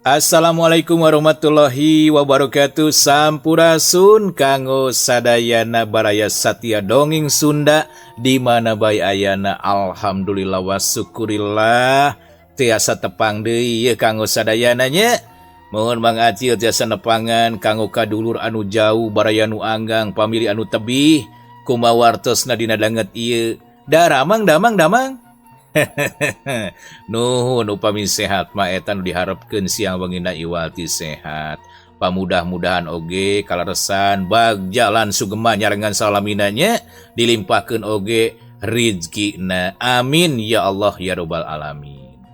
Assalamualaikum warahmatullahi wabarakatuh. Sampurasun kanggo sadayana baraya satya dongeng Sunda di mana bae ayana. Alhamdulillah wa syukurillah tiasa tepang deui kanggo sadayana nya. Mohon Mang Acil tiasa nepangan kanggo kadulur anu jauh baraya nu anggang pamili anu tebih kumawartosna dina danget ieu. Damang. Nuhun upami sehat mah eta nu diharepkeun siang wengina iwati sehat. Pamudah-mudahan oge kalaresan bagjalan sugema nyarengan salaminanya dilimpahkeun oge rizkina. Amin ya Allah ya rabbal alamin.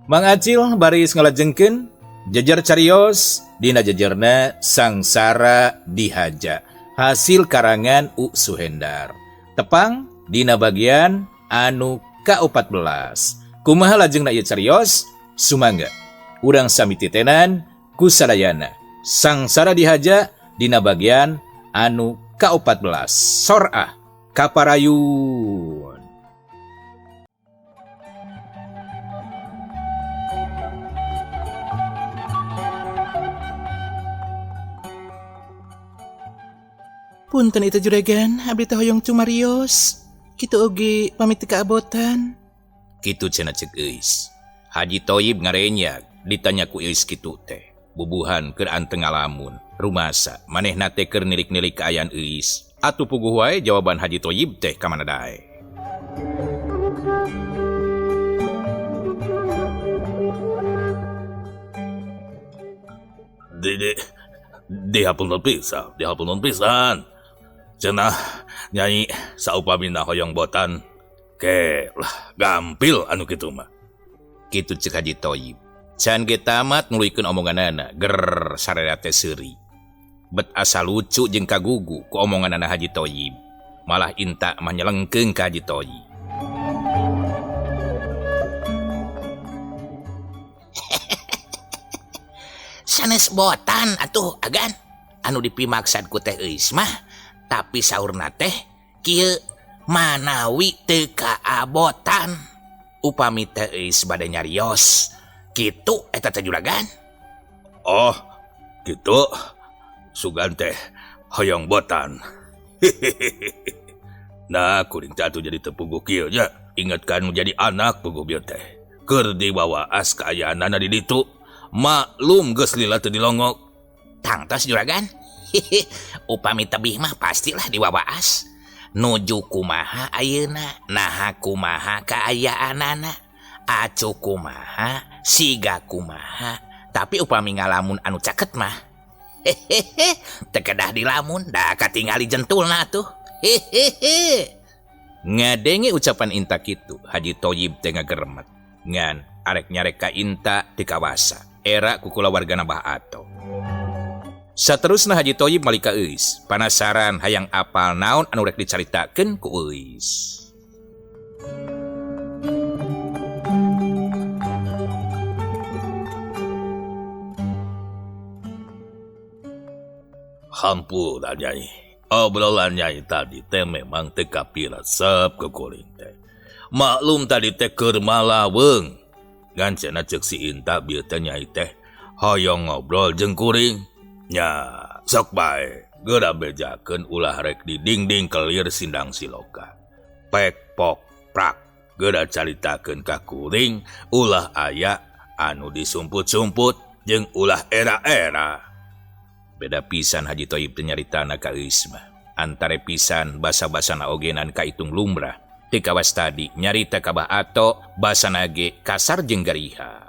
Mang Acil baris ngalajengkeun jejer carios dina jejerna Sangsara Dihaja hasil karangan U Suhendar. Tepang dina bagian anu K14. Kumaha lajengna ieu carios? Sumangga urang sami titenan ku sadayana Sangsara Dihaja dina bagian anu K14 Sorah Kaparayun. Punten itu juragan, abdi teh hoyong cumarios. Kitu oge pamit ka abotan. Kitu cenah ceuk eus. Haji Thoyib ngarenyak ditanya ku eus kitu teh. Bubuhan keur anteng ngalamun. Rumasa manehna teh keur nilik-nilik kaayaan eus. Atuh puguh wae jawaban Haji Thoyib teh ka mana dae. Dihapunten pisan. Cenah nyanyi saupamina hoyong botan ke lah gampil anu kitu mah. Kitu ceuk Haji Thoyib. Can ge tamat nuluykeun omonganana ger sararea teh seuri. Bet asa lucu jeung kagugu ku omonganana Haji Thoyib. Malah inta mah nyelengkeung ka Haji Thoyib. Sanes botan atuh agan anu dipimaksad ku teh eus mah. Tapi saurna teh kieu manawi teu kaabotan upami teh eus bade nyarios kitu eta teh juragan. Oh kitu sugan teh hoyong botan. Nah kuring teh atuh jadi teu puguh kieu nya. Ingatkan menjadi anak puguh bieu teh keur diwawaas kaayaanana di ditu. Maklum geus lila teu dilongok. Tangtos juragan. Upami tebih mah pastilah diwawaas. Nuju kumaha ayeuna, naha kumaha kaayaanana, acu kumaha, siga kumaha. Tapi upami ngalamun anu caket mah, teu kedah dilamun, da katingali jentulna tuh. Ngadenge ucapan inta kitu, Haji Thoyib teh ngageremet. Ngan arek nyarek ka inta di kawasa. Era kukula wargana Bah Ato. Saterusna Haji Thoyib malika eus, panasaran hayang apal naon anu rek dicaritakeun ku eus. Hampura Nyai. Obrolan Nyai tadi teh memang teu kapiresep ke kuring teh. Maklum tadi teh keur malaweung. Ngan cenah ceuk si Inta bieu teh Nyai teh hoyong ngobrol jeung kuring. Nya, sok bae, geura bejakeun ulah rek di dingding kelir sindang siloka. Pek pok prak, geura caritakeun ka kuring ulah aya anu disumput-sumput jeung ulah era-era. Beda pisan Haji Thoyib teh nyaritana ka eus mah. Antare pisan basa-basana ogenan kaitung lumrah. Ti kawas tadi nyarita ka Bah Ato basana ge kasar jeung gariha.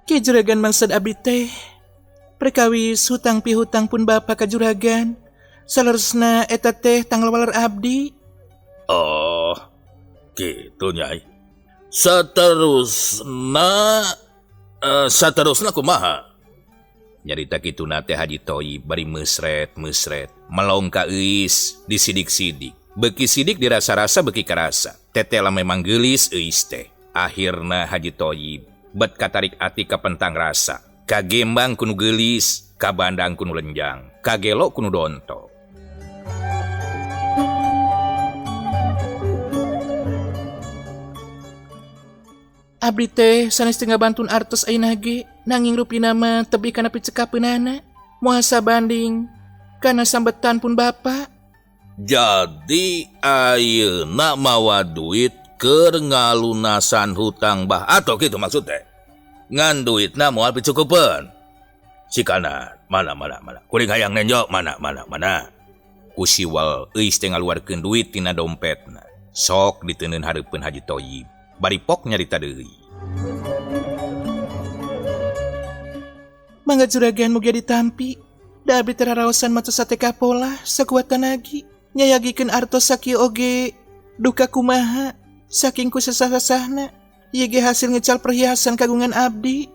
Ki juragan mangsad abdi teh perkawis hutang pihutang pun bapa ka juragan. Salerusna eta teh tanggal waler abdi. Oh, gitu Nyai. Saterusna kumaha? Nyarita kituna teh Haji Thoyib bari mesret melong ka eus disidik-sidik. Beki sidik dirasa-rasa beki karasa. Tetela memang geulis eus teh. Akhirna Haji Thoyib bet katarik ati ka pentang rasa. Kagembang kuno geulis, kabandang kuno lenjang, kagelo kuno donto. Abdi teh sanes tengah bantun artos ayeuna ge, nanging rupina mah tebi kana picekapeunana. Moal sabanding kana sambetan pun Bapa. Jadi ayeuna mawa duit keur ngalunasan hutang Bah Ato kitu maksudnya. Ngan duitna moal picukupeun. Sikana mana. Kuring hayang nenjok mana. Kusiwal euis teh ngaluarkeun duit tina dompetna. Sok diteuneun hareupeun Haji Thoyib. Bari pok nyarita deui. Mangga juragan mugia ditampi. Da abdi teraraosan maca sate kapola sakuat tanagi. Nyayagikeun artos sakieu oge duka kumaha saking kusasah-sasahna. Ieu ge hasil ngecal perhiasan kagungan abdi.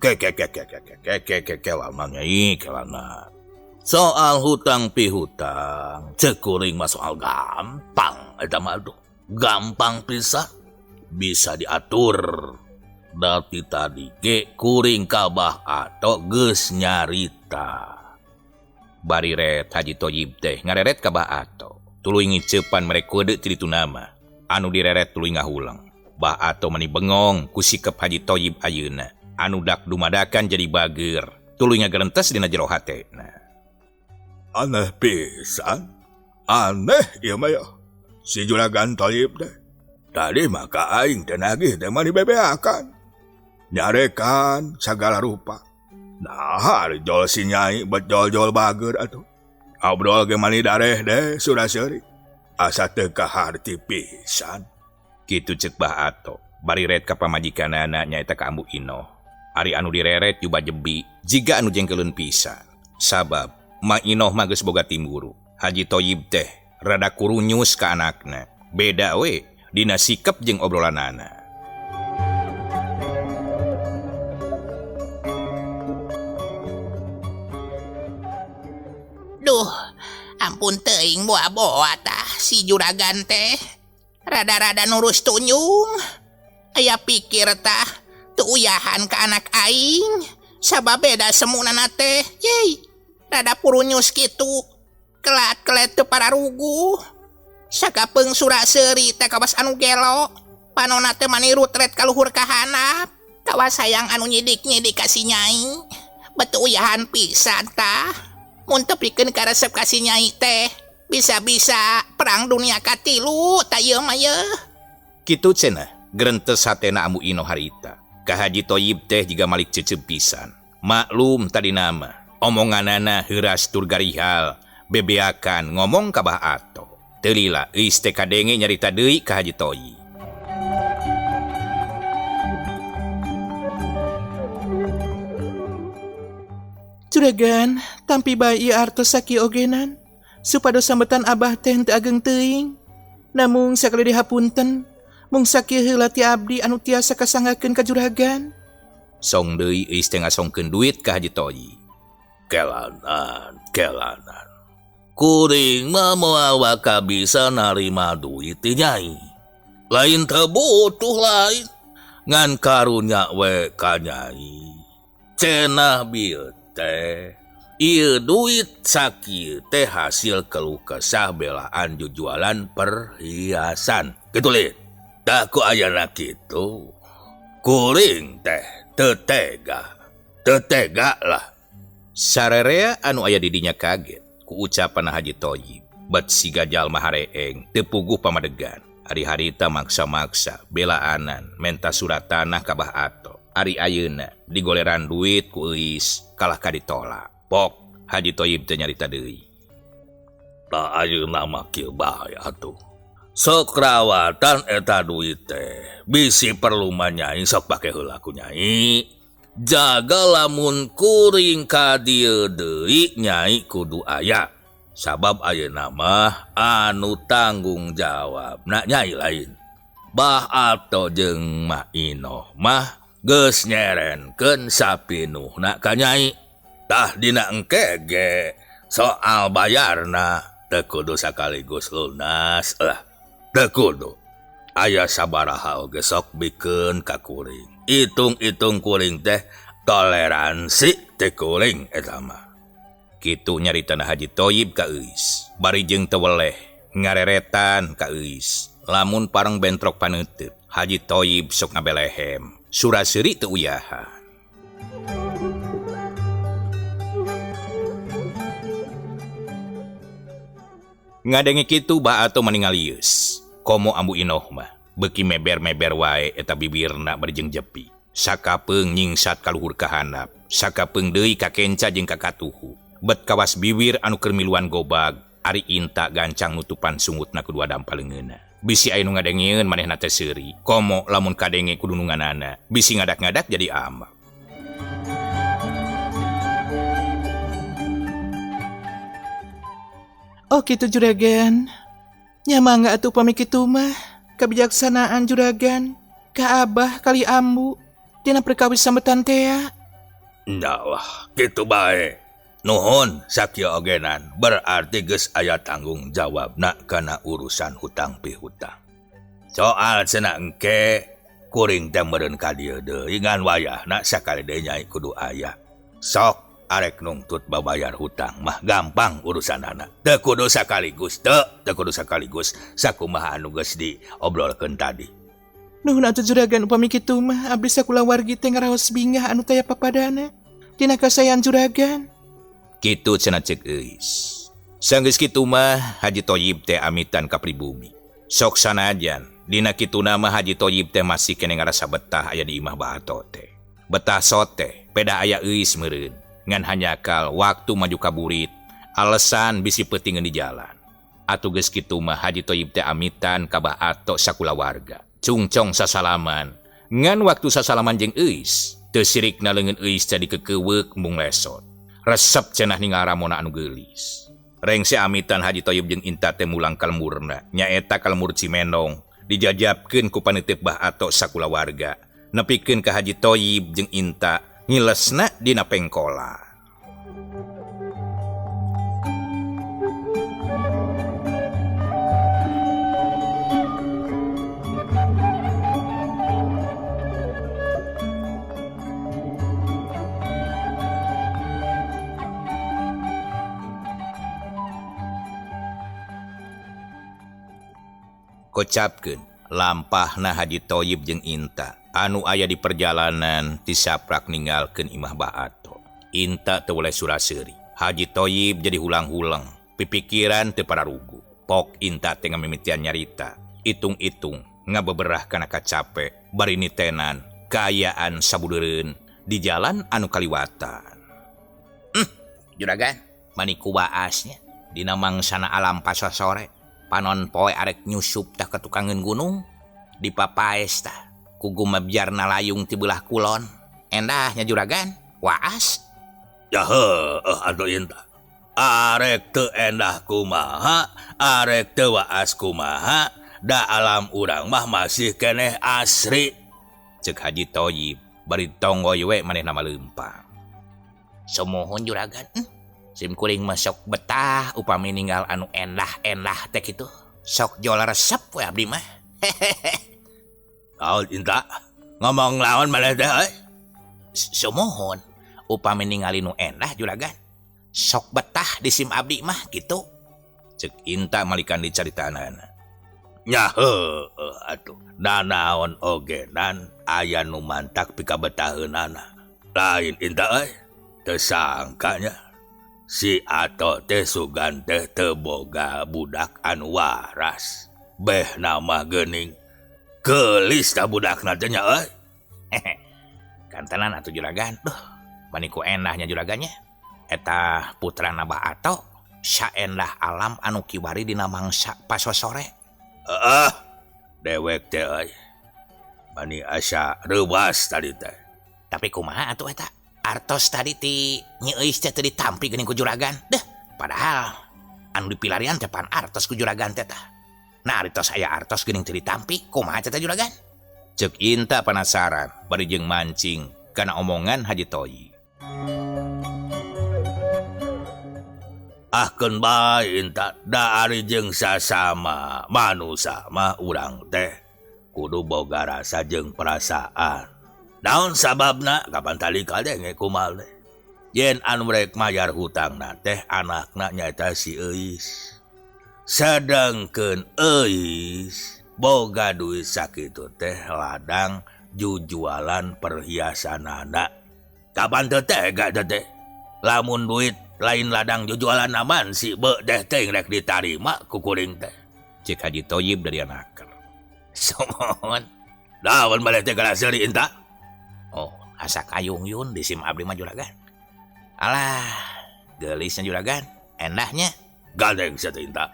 Kelana nyai, kelana. Soal hutang pihutang, cek kuring mah soal gampang. Eta mah aduh, gampang pisan. Bisa diatur. Tapi tadi ge kuring ka Bah Ato geus nyarita. Bari ret Haji Thoyib teh ngareret ka Bah Ato. Tuluy ngiceupan mere kode ti ditu nama. Anu direret tuluy ngahulang. Bah Ato mani bengong ku sikep Haji Thoyib ayeuna. Anu dak dumadakan jadi bager. Tuluy ngagerentes dina jero hatena. Aneh pisan. Aneh ieu mah ya. Si Juragan Thoyib teh. Tadi maka aing teh nagih teh mah dibebeakan. Nyarekan sagala rupa. Nah, jol si nyai bet jol-jol bager atuh. Ngobrol ge mani dareh deh surah seuri. Asa teu kaharti pisan. Kitu ceuk Bah Ato. Bari ret ka pamajikanana nyaeta ka Ambu Inoh. Ari anu direret juba jebi jiga anu jengkeulun pisan. Sabab Ma Inoh mah geus boga timburu. Haji Thoyib teh rada kurunyus ka anakna. Beda we dina sikep jeung obrolanana. Duh, ampun teuing boa-boa tah si juragan teh. Rada-rada nurus tunyung. Aya pikir tah teu uyahan ka anak aing. Sabab beda semunana teh. Yey, rada purunyus kitu. Kelat-kelet teu pararugu. Sakapeung surah seuri teh kawas anu gelo. Panonna teh mani rutret ka luhur ka handap. Kawas sayang anu nyidik-nyidik ka si nyai. Beutu uyahan pisan tah. Mun tepikeun ka resep ka si nyai teh, bisa-bisa perang dunia katilu ta ieu mah yeuh. Kitu cenah gerentes hatena Ambu Inoh harita. Ka Haji Thoyib teh jiga malik ceuceub pisan. Maklum tadi nama. Omonganana heuras tur garihal. Bebeakan ngomong ka Bah Ato. Teu lila euis teh kadenge nyarita deui ka Haji Thoyib. Juragan, tampi bae ieu artos sakieu ogenan. Supados sambetan Abah teh teu ageng teuing. Namung sakali dihapunten, mung sakieu heula ti abdi anu tiasa kasangakeun ka juragan. Song deui euis teh ngasongkeun duit ka Haji Thoyib. Kelanan. Kuring mah moal bisa narima duit ti nyai. Lain teu butuh lain. Ngan karunya we ka nyai. Cenah bieu teh. Ieu duit sakieu teh hasil keluh kesah belaan jujualan perhiasan. Kitu lin. Da ku ayana kitu. Kuring teh teu tega lah. Sararea anu aya di dinya kaget ku ucapan Haji Thoyib. Bet siga jalma hareeng teu puguh pamadegan. Hari-harita maksa-maksa belaanan menta surat tanah ka Bah Ato. Ari ayeuna digoleran duit ku euis kalah ka ditolak. Pok Haji Thoyib teh nyarita deui. Da ayeuna mah kieu bae atuh. Sok rawatan eta duit teh. Bisi perlu mah nyai sok pake heula ku nyai. Jaga lamun kuring ka dieu deui nyai kudu aya. Sabab ayeuna mah anu tanggung jawab na nyai lain. Bah Ato jeung Ma Inoh mah geus nyerenkeun sapinuhna ka nyai. Tah dina engke ge soal bayarna teu kudu sakaligus lunas lah. Teu kudu. Aya sabaraha oge sok bikeun ka kuring. Itung-itung kuring teh toleransi teh kuring eta mah. Kitu nyaritana Haji Thoyib ka euis. Bari jeung teu weleh ngareretan ka euis. Lamun pareng bentrok paneuteut, Haji Thoyib sok ngabelehem. Suraseuri teu uyahan. Ngadenge kitu Baato meningalius. Komo ambu inoh mah, beuki meber-meber wae eta bibirna berjeng jepi. Sakapeung nyingsat ka luhur ka handap, sakapeung deui ka kenca jeung ka katuhu. Bet kawas bibir anu keur miluan gobag, ari Inta gancang nutupan sungutna kedua dampaleungeunna. Bisi aya nu ngadengieun manehna teh seuri. Komo lamun kadenge kudu nu nganana, bisi ngadak-ngadak jadi ambak. Oh kitu juragan. Nya mangga atuh upami kitu mah. Kebijaksanaan juragan. Ka Abah kali ambu. Dina perkawis sambetan tea. Nya lah, kitu bae. Nuhun sakieu ogenan, berarti geus aya tanggung jawabna kana urusan hutang pihutang. Soal cenah engke kuring teh meureun ka dieu deui ngan wayahna sakali deui nyai kudu aya. Sok arek nungtut babayar hutang mah gampang urusanana. Teu kudu sakaligus, sakumaha anu geus diobrolkeun tadi. Nuhun atuh juragan upami kitu mah abdi sakula wargi teh ngaraos bingah anu taya papadana. Dina kasayan juragan. Kitu cenah ceuk euis. Sanggeus kitu mah Haji Thoyib teh amitan ka pribumi. Sok sanajan dina kituna mah Haji Thoyib teh masih kene ngarasa betah aya di imah Baato teh. Betah sote peda aya euis meureun ngan hanyakal waktu maju ka burit alesan bisi peutingeun di jalan. Atuh geus kitu mah Haji Thoyib teh amitan ka Baato sakula warga. Cungcong sasalaman ngan waktu sasalaman jeung euis teu sirikna leungeun euis teh dikekeuweuk mung lesot. Resep cenah ningal ramona anu geulis. Rengse amitan Haji Thoyib jeung Inta teh mulang ka lemurna, nyaeta ka lemur Cimenong, dijajabkeun ku paneuteuk Baato sakula warga, nepikeun ka Haji Thoyib jeung Inta ngilesna dina pengkola. Kocapkeun lampahna Haji Thoyib jeung Inta anu aya di perjalanan tisaprak ninggalkeun imah Baato. Inta teu woleh suraseuri. Haji Thoyib jadi hulang-hulang, pipikiran teu pararugu. Pok Inta teh ngamimitian nyarita, itung-itung ngabeberah kana kacape bari nitenan kaayaan sabudeureun di jalan anu kaliwatan. Juragan, maniku waasnya dina mangsana alam paso sore. Panon poe arek nyusup tah ke tukangeun gunung di papaes tah ku gumabyarna layung ti beulah kulon. Endahnya juragan, waas. Ya heuh atuh Inta. Arek teu endah kumaha, arek teu waas kumaha, da alam urang mah masih keneh asri. Ceuk Haji Thoyib bari tonggoy we manehna maleumpang. Samohon juragan. Sim kuring mah sok betah upami ninggal anu endah-endah teh kitu. Sok jol resep we abdi mah. Naon Inta? Ngomong lawan maneh teh euy. Samohon upami ningali nu endah juragan. Sok betah di sim abdi mah kitu. Ceuk Inta malikan dicaritanana. Nya heuh atuh. Da naon ogenan aya nu mantak pikabetaheunana. Lain Inta euy. Teu sangkanya si Ato teh sugan teh teu boga budak anu waras. Beh nama geuning geulis tah budakna teh nya euy. Kantenan atuh juragan. Duh, maniku endahnya juragannya. Eta putrana Baato saendah alam anu kiwari dina mangsa paso sore. Dewek teh euy. Mani asa reuwas tadi teh. Tapi kumaha atuh eta? Artos tadi ti Nyi Euis teh teu ditampi geuning ku juragan. Deh, padahal anu dipilarian teh pan artos ku juragan teh tah. Nah, aritos aya artos geuning teu ditampi, kumaha teh juragan? Ceuk Inta penasaran bari jeung mancing kana omongan Haji Thoyib. Ahkeun bae Inta, da ari jeung sasama manusia mah urang teh kudu boga rasa jeung perasaan. Naon sababna kapan tali kadenge kumal teh. Yen anu rek mayar hutangna teh anakna nyaeta si Euis. Sedengkeun Euis boga duit sakitu teh ladang jujualan perhiasan anak. Kapan teh teh? Lamun duit lain ladang jujualan aman si be deh teh rek ditarima ku kuring teh. Cek Haji Toyib dari anaker. Somon. Dawan balik teh kana seuri inta. Oh, asa kayung yun di sim abdi mah juragan. Alah, gelisnya juragan. Endahnya. Gandeng sa tinta.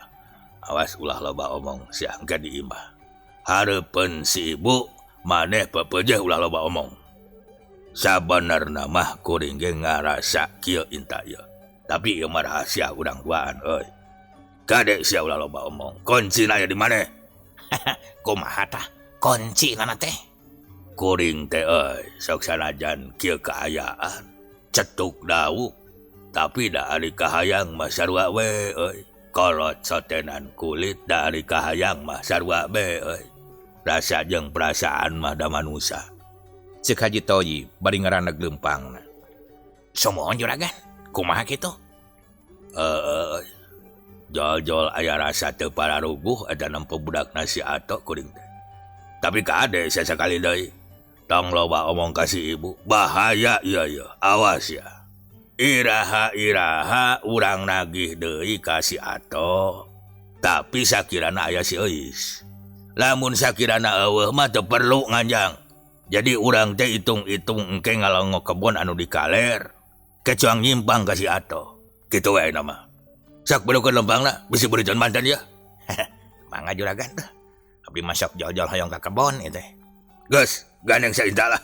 Awas ulah loba omong si angka diimbah. Hareupeun si ibu maneh pepejeh ulah loba omong. Sabenerna mah kuring ge ngarasa kieu inta ieu. Tapi ieu mah rahasia urang duaan euy. Kade sia ulah loba omong. Kuncina aya di maneh? Kumaha tah? Kunci nana teh. Kuring teh euy, sok sanajan kieu kaayaan. Cetuk dawu, tapi da ari kahayang mah sarua we euy. Kolot sotenan kulit da ari kahayang mah sarua we euy. Rasa jeung perasaan mah da manusia. Cek Haji Toyib bari ngaraneg leumpangna. Somohon juragan. Kumaha kitu? Jol-jol aya rasa teu pararuguh eta nempo budak nasi ato kuring teh. Tapi kade sasekali deui. Tong loba omong kasih ibu. Bahaya iya. Awas ya. Iraha urang nagih deui kasih ato. Tapi sakirana aya si Eis. Lamun sakirana eueuh mah teu perlu nganjang. Jadi urang teh itung-itung engke ngalongo kebon anu dikaler. Kecuang nyimpang kasih ato. Kitu wae nama. Sak bedokeun lempangna bisi beureun mantan ya. Mangga juragan. Abdi masuk jol-jol hoyong ka kebon ieu teh. Geus, gandeng sa inta lah.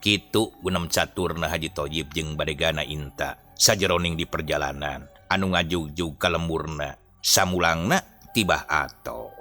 Kitu gunem caturna Haji Toyib jeung badegana Inta sajeroning di perjalanan anu ngajugjug ka lemurna samulangna tibah ato.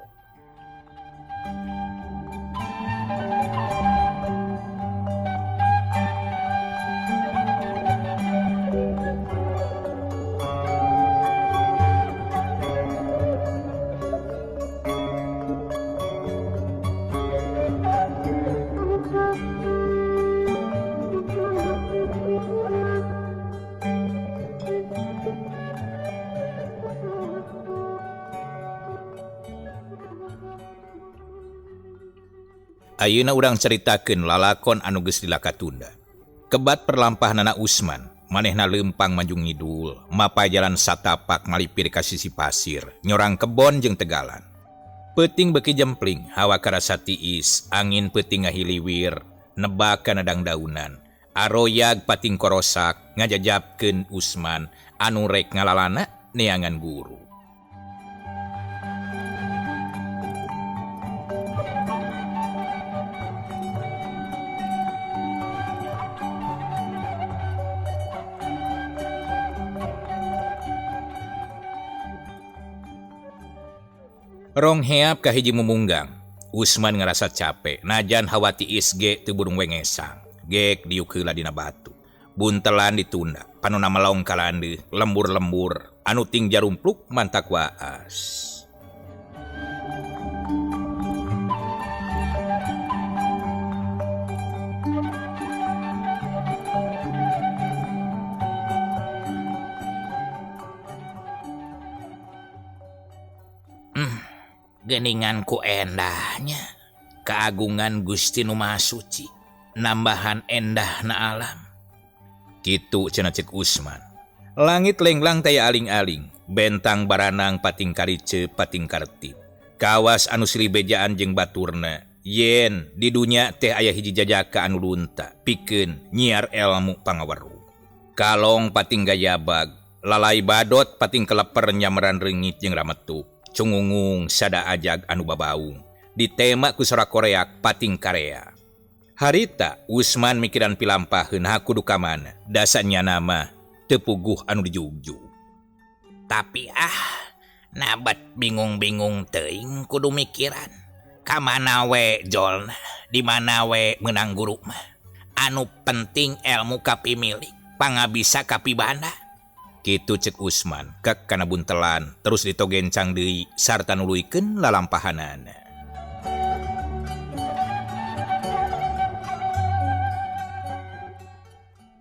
Ayeuna urang caritakeun lalakon anu geus dilakatunda. Kebat perlampahanana Usman, manehna leumpang maju ngidul, mapay jalan satapak malipir ka sisi pasir, nyorang kebon jeung tegalan. Peuting beuki jempling, hawa karasa tiis, angin peuting ngahiliwir, nebak kana dangdaunan. Aroyag pating korosak ngajajabkeun Usman anu rek ngalalana neangan guru. Rong heap ka hiji mumunggang. Usman ngerasa capek, najan hawa tiis ge teu burung wengesang. Gek diuk heula dina batu. Buntelan ditunda, panonna melong kalandeuh, lembur-lembur, anu ting jarumpluk mantak waas. Geningan ku endahnya. Keagungan Gusti Nu Maha Suci. Nambahan endah na alam. Kitu cenah cek Usman. Langit lenglang taya aling-aling, bentang baranang pating karice pating kartib. Kawas anu silibejaan jeung baturna, yen di dunya teh aya hiji jajaka anu lunta, pikeun nyiar ilmu pangaweruh. Kalong pating gayabag, lalai badot pating keleper nyameran reungit jeung rametuk, cungungung sada ajag anu babaung. Ditema ku sora koreak pating karea. Harita Usman mikiran pilampaheun hakudu ka mana, dasanya nama teu puguh anu dijugjug. Tapi nabat bingung-bingung teuing kudu mikiran. Ka mana we jolna, di mana we meunang guru mah. Anu penting ilmu kapimilik, pangabisa kapibanda. Kitu cek Usman, kek kana buntelan, terus ditogencang deui sarta nuluykeun lalampahanana.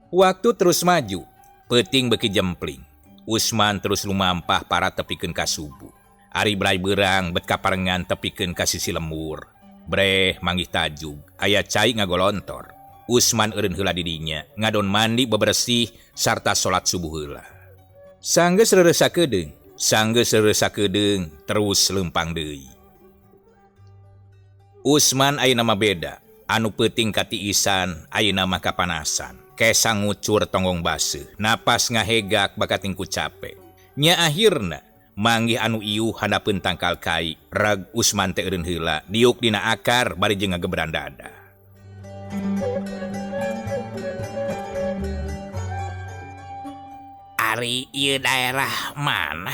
Waktu terus maju, peuting beuki jempling. Usman terus lumampah para tepikeun ka subuh. Ari berai berang bet kaparengan tepikeun ka sisi lembur. Breh manggih tajug, aya cai ngagolontor. Usman eureun heula di dinya, ngadon mandi bebersih sarta salat subuh heula. Sanggeus reureuh sakedeung, terus lempang deui. Usman ayeuna mah beda, anu peuting katiisan, ayeuna mah kapanasan. Kesa ngucur tonggong baseuh, napas ngahegak bakating ku capek. Nya akhirna manggih anu iuh handapeun tangkal kai, reg Usman teh eureun heula, diuk dina akar bari jeung ngagebran dada. Ari ieu daerah mana?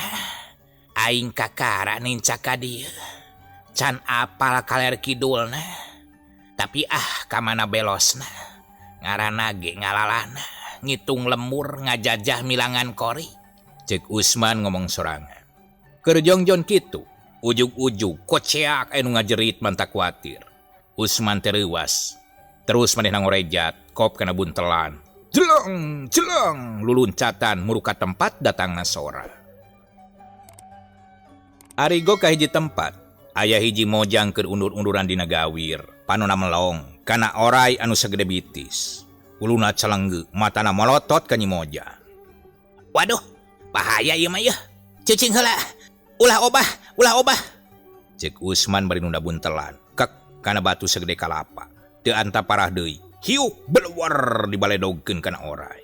Aing kakara ninca ka dieu. Can apal kaler kidulna. Tapi ka mana belosna. Ngaranna ge ngalalana, ngitung lembur ngajajah milangan kori. Cek Usman ngomong sorangan. Keur jongjon kitu, ujug-ujug koceak anu ngajerit mantak kuatir. Usman tereuwas. Terus manehna ngorejat, kop kana buntelan. Jeleng, luluncatan muruka tempat datangna sora. Arigo ka hiji tempat, aya hiji mojang keur undur-unduran dina gawir, panonna melong, kana orai anu sagede bitis. Uluna calengge, matana molotot ka nyi mojang. Waduh, bahaya ieu mah yeuh. Cicing heula. Ulah obah. Cek Usman bari nunda buntelan, kek kana batu sagede kalapa. Teu anta parah deui. Hiu beluar dibaledogkeun kana orai.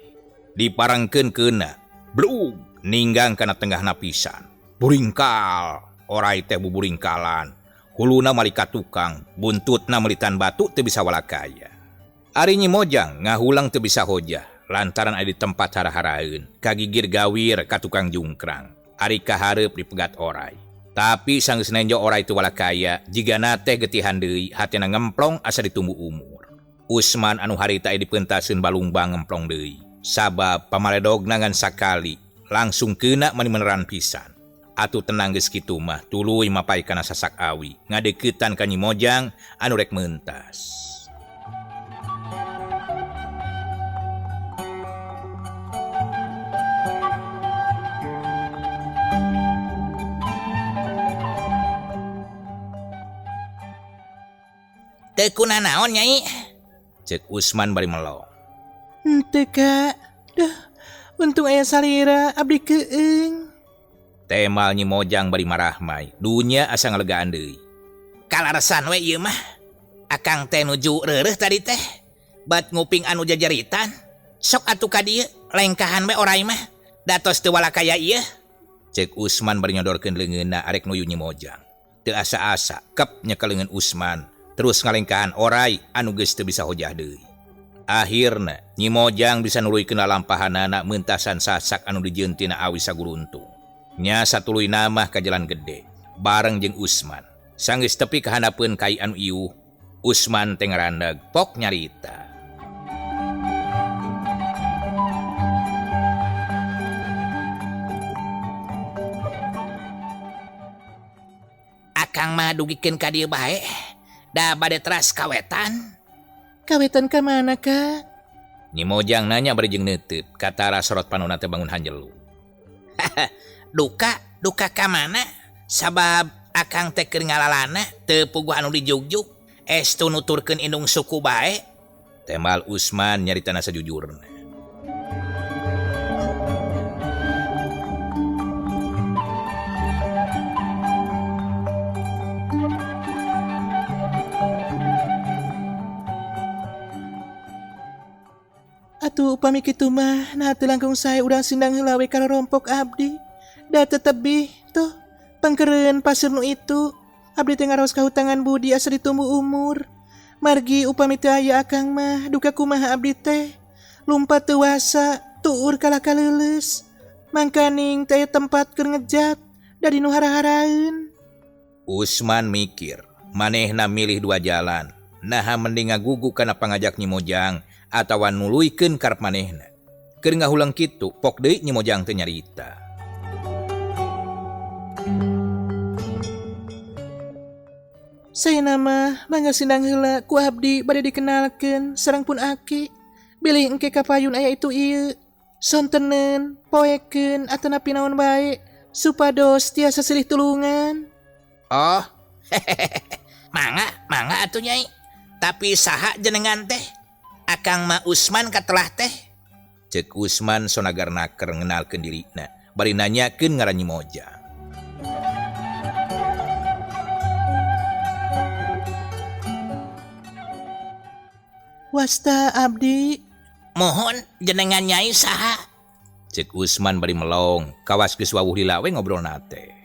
Diparangkeun keuna, blug ninggang kana tenggahna pisan. Buringkal, orai teh buburingkalan. Huluna malika tukang, buntutna melitan batu teu bisa walakaya. Ari Nyi Mojang ngahulang teu bisa hojah, lantaran aya di tempat hara-haraeun, kagigir gawir ka tukang jungkrang. Ari kahareup dipegat orai. Tapi sanggeus nenjo orai teu walakaya, jigana teh getihan deui, hatena ngemplong asa ditumbu umur. Usman anu harita aya dipeuntaseun balumbang ngemplong deui. Sabab pamaledogna ngan sakali, langsung keuna mani-meneran pisan. Atuh tenang geus kitu mah, tuluy mapai kana sasak awi, ngadeuketan ka Nyi Mojang anu rek meuntas. Teu kunaon Nyai? Cek Usman bari melong. Henteu Kak. Duh, untung aya salira abdi keueung. Temal Nyi Mojang bari marahmai, dunya asa ngalegaan deui. Kalaresan we ieu mah. Akang teh nuju reureuh tadi teh. Bat nguping anu jajaritan. Sok atuh ka dieu, lengkahan we orai mah. Datos teu walakaya ieu. Cek Usman bari nyodorkeun leungeunna arek nuyu Nyi Mojang. Teu asa-asa kep nyekel leungeun Usman, terus ngalengkahan orai anu geus teu bisa hojah deui. Akhirna Nyi Mojang bisa nuluykeun lalampahanana meuntasan sasak anu dijieun tina awi saguruntung. Nya satuluy namah ka jalan gede, bareng jeung Usman. Sanggeus tepi ka handapeun kai anu iuh, Usman teh ngarandeg pok nyarita. Akang mah dugikeun ka dieu bae. Da bade teras kawetan. Kawetan ka mana, Kak? Nyi Mojang nanya bari jeung neuteub, katara sorot panonna teh bangun hanjelu. Duka ka mana? Sabab akang teh keur ngalalana teu puguh anu dijugjug. Estu nuturkeun indung suku bae. Temal Usman nyaritana sajujurna. Atuh upami kitu mah, nah teu langkung sae urang sindang heula we ka rompok abdi. Da tetebih tuh pangkeureun pasir nu itu. Abdi teh ngaraos kahutangan budi asa ditumbu umur. Margi upami teu aya akang mah, duka kumaha abdi teh. Lumpat teu wasa, tuur kalah kaleuleus. Mangkaning teh aya tempat keur ngejat dari nu hara-haraeun. Usman mikir, manehna milih dua jalan. Naha mending ngagugu kana pangajak Nyi Mojang atawa nuluykeun karep manehna. Keur ngahulang kitu, pok deui Nyi Mojang teh nyarita. Saya nama mangga sindang heula ku abdi bade dikenalkeun sareng pun aki. Bilih engke kapayun aya itu ieu. Sonteneun, poekeun atanapi naon bae. Supados tiasa silih tulungan. Oh, mangga atuh Nyai. Tapi saha jenengan teh? Akang Ma Usman katelah teh. Cek Usman sonagar naker ngenalkeun dirina. Bari nanyakeun ngaran Nyi Mojang. Wasta abdi. Mohon jenengan Nyai saha? Cek Usman bari melong, kawas geus wawuh lila we ngobrol nate.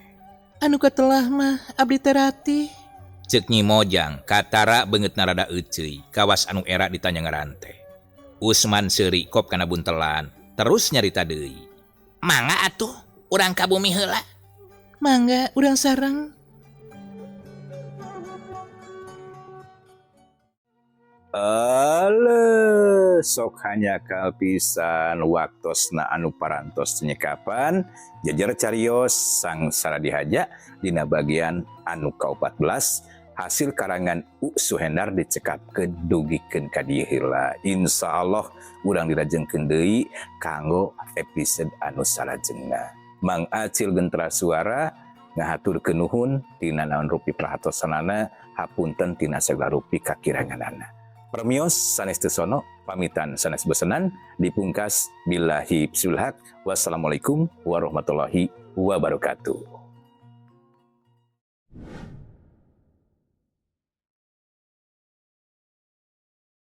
Anu katelah mah abdi terati. Cek Nyi Mojang, katara beungeut narada euceuy, kawas anu era ditanya ngaran teh. Usman seuri kop kana buntelan, terus nyarita deui. Mangga atuh, urang ka bumi heula. Mangga urang sareng. Sok hanya kalpisan waktosna anu parantos nyekapan jajar carios sang saradihaja dina bagian anu ka-14 hasil karangan U Suhendar dicekapkeun dugikeun ka dieu heula. Insyaallah urang dirajengkeun deui kanggo episode anu salajengna. Mang Acil Gentra Suara ngahaturkeun nuhun tina naon rupi prahatosanana, hapunten tina sagala rupi kakiranganana. Permios sanes teu sono pamitan sanes besenan dipungkas billahi bismillah. Wassalamualaikum warahmatullahi wabarakatuh.